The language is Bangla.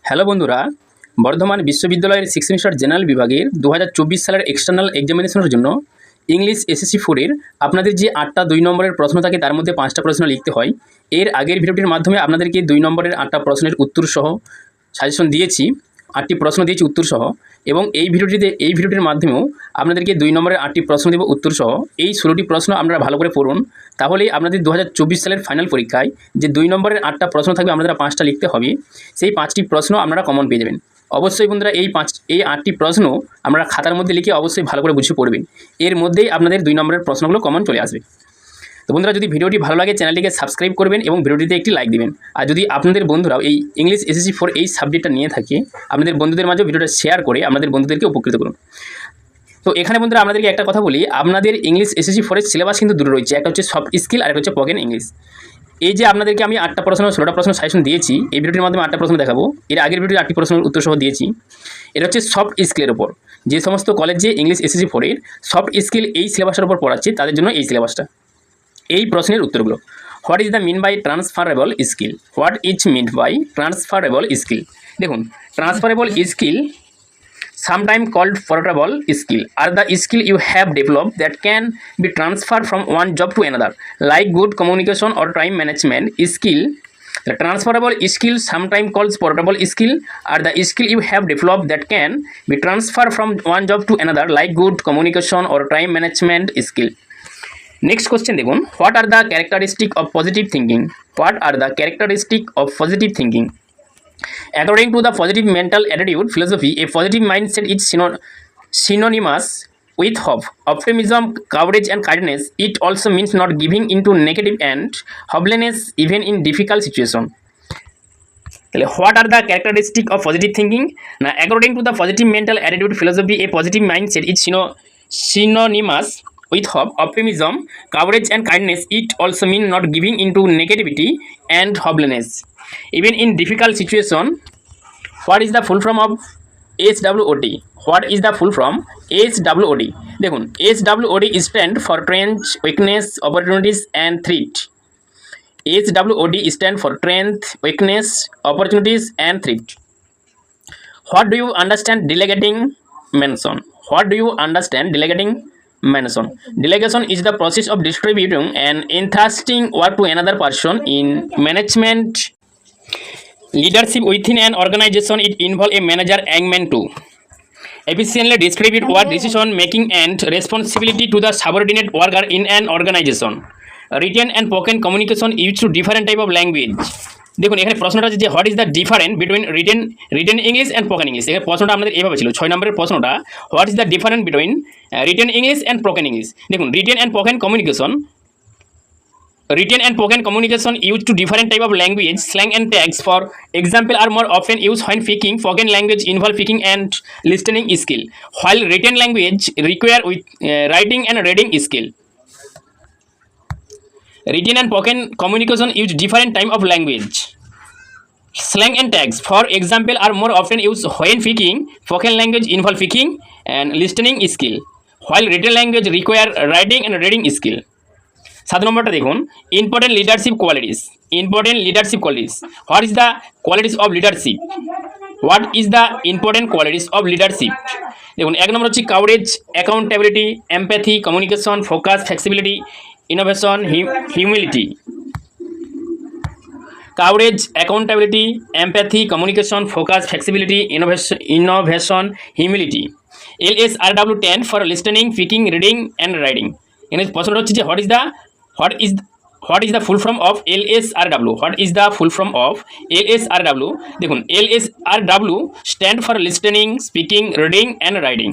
হ্যালো বন্ধুরা, বর্ধমান বিশ্ববিদ্যালয়ের সিক্স সেমিস্টার জেনারেল বিভাগের 2024 সালের এক্সটার্নাল এক্সামিনেশনের জন্য ইংলিশ এসএসসি 4-এর আপনাদের যে 8টা 2 নম্বরের প্রশ্ন থাকে তার মধ্যে 5টা প্রশ্ন লিখতে হয়। এর আগের ভিডিওটির মাধ্যমে আপনাদেরকে 2 নম্বরের 8টা প্রশ্নের উত্তর সহ সাজেশন দিয়েছি, 8টি প্রশ্ন দিয়েছি উত্তর সহ, এবং এই ভিডিওটির মাধ্যমেও আপনাদেরকে 2 নম্বরের 8টি প্রশ্ন দেব উত্তর সহ। এই 16টি প্রশ্ন আপনারা ভালো করে পড়ুন, তাহলেই আপনাদের 2024 সালের ফাইনাল পরীক্ষায় যে 2 নম্বরের 8টা প্রশ্ন থাকবে আপনারা 5টা লিখতে হবে, সেই 5টি প্রশ্ন আপনারা কমন পেয়ে যাবেন। অবশ্যই বন্ধুরা এই 8টি প্রশ্ন আপনারা খাতার মধ্যে লিখে অবশ্যই ভালো করে বুঝে পড়বেন, এর মধ্যেই আপনাদের 2 নম্বরের প্রশ্নগুলো কমন চলে আসবে। তো বন্ধুরা, যদি ভিডিওটি ভালো লাগে চ্যানেলটিকে সাবস্ক্রাইব করবেন এবং ভিডিওটিতে একটি লাইক দিবেন। আর যদি আপনাদের বন্ধুরাও এই ইংলিশ এসএসসি 4 এই সাবজেক্টটা নিয়ে থাকে, আপনাদের বন্ধুদের মাঝে ভিডিওটা শেয়ার করে আপনাদের বন্ধুদেরকে উপকৃত করুন। তো এখানে বন্ধুরা আপনাদেরকে একটা কথা বলি, আপনাদের ইংলিশ এসএসসি 4 এর সিলেবাস কিন্তু দুটো রয়েছে, একটা হচ্ছে সফট স্কিল আর একটা হচ্ছে স্পোকেন ইংলিশ। এই যে আপনাদেরকে আমি 8টা প্রশ্ন 16টা প্রশ্ন সাজেশন দিয়েছি, এই ভিডিওটির মাধ্যমে 8টা প্রশ্ন দেখাবো। এর আগের ভিডিওতে 8টি প্রশ্নের উত্তর সহ দিয়েছি। এটা হচ্ছে সফট স্কিলের উপর, যে সমস্ত কলেজে ইংলিশ এসএসসি 4 এর সফট স্কিল এই সিলেবাসের উপর পড়াচ্ছি তাদের জন্য এই সিলেবাসটা। এই প্রশ্নের উত্তরগুলো: what is the mean by transferable skill? What is mean by transferable skill? দেখুন, transferable skill, sometimes called portable skill, are the skill you have developed that can be transferred from one job to another, like good communication or time management skill. The transferable skill, sometimes called portable skill, are the skill you have developed that can be transferred from one job to another, like good communication or time management skill. Next question দেখুন, what are the characteristics of positive thinking? What are the characteristics of positive thinking? According to the positive mental attitude philosophy, a positive mindset is synonymous with hope, optimism, courage and kindness. It also means not giving into negative and hopelessness even in difficult situations. What are the characteristics of positive thinking? Now, according to the positive mental attitude philosophy, a positive mindset is synonymous with hope, optimism, courage and kindness. It also means not giving into negativity and hopelessness even in difficult situation. What is the full form of SWOT? What is the full form SWOT? দেখুন, SWOT stand for strength, weakness, opportunities and threat. SWOT stand for strength, weakness, opportunities and threat. What do you understand delegating mention? What do you understand delegating mention? Delegation is the process of distributing and entrusting work to another person. In management leadership within an organization, it involves a manager aiming to efficiently distribute work, decision making and responsibility to the subordinate worker in an organization. Written and spoken communication used to different type of language. দেখুন, এখানে প্রশ্নটা হচ্ছে যে what is the different between written English and spoken English. এখানে প্রশ্নটা আমাদের এভাবে ছিল, 6 নম্বরের প্রশ্নটা, what is the different between written English and spoken English. দেখুন, written and spoken communication used to different type of language, slang and tags. For example, are more often used when speaking. Spoken language involve speaking and listening skill, while written language require with writing and reading skill. Written and spoken communication use different type of language, slang and tags. For example, are more often used when speaking. Spoken language involve speaking and listening skill, while written language require writing and reading skill. 7 নম্বরটা দেখুন, important leadership qualities. Important leadership qualities, what is the qualities of leadership? What is the important qualities of leadership? দেখুন, 1 নম্বর হচ্ছে কাউরেজ, accountability, empathy, communication, focus, flexibility, innovation, humility. কাউরেজ, accountability, empathy, communication, focus, flexibility, innovation, humility. LSRW stand for listening, speaking, reading and writing. এখানে প্রশ্নটা হচ্ছে যে what is the full form of LSRW? What is the full form of LSRW? দেখুন, LSRW stand for listening, speaking, reading and writing.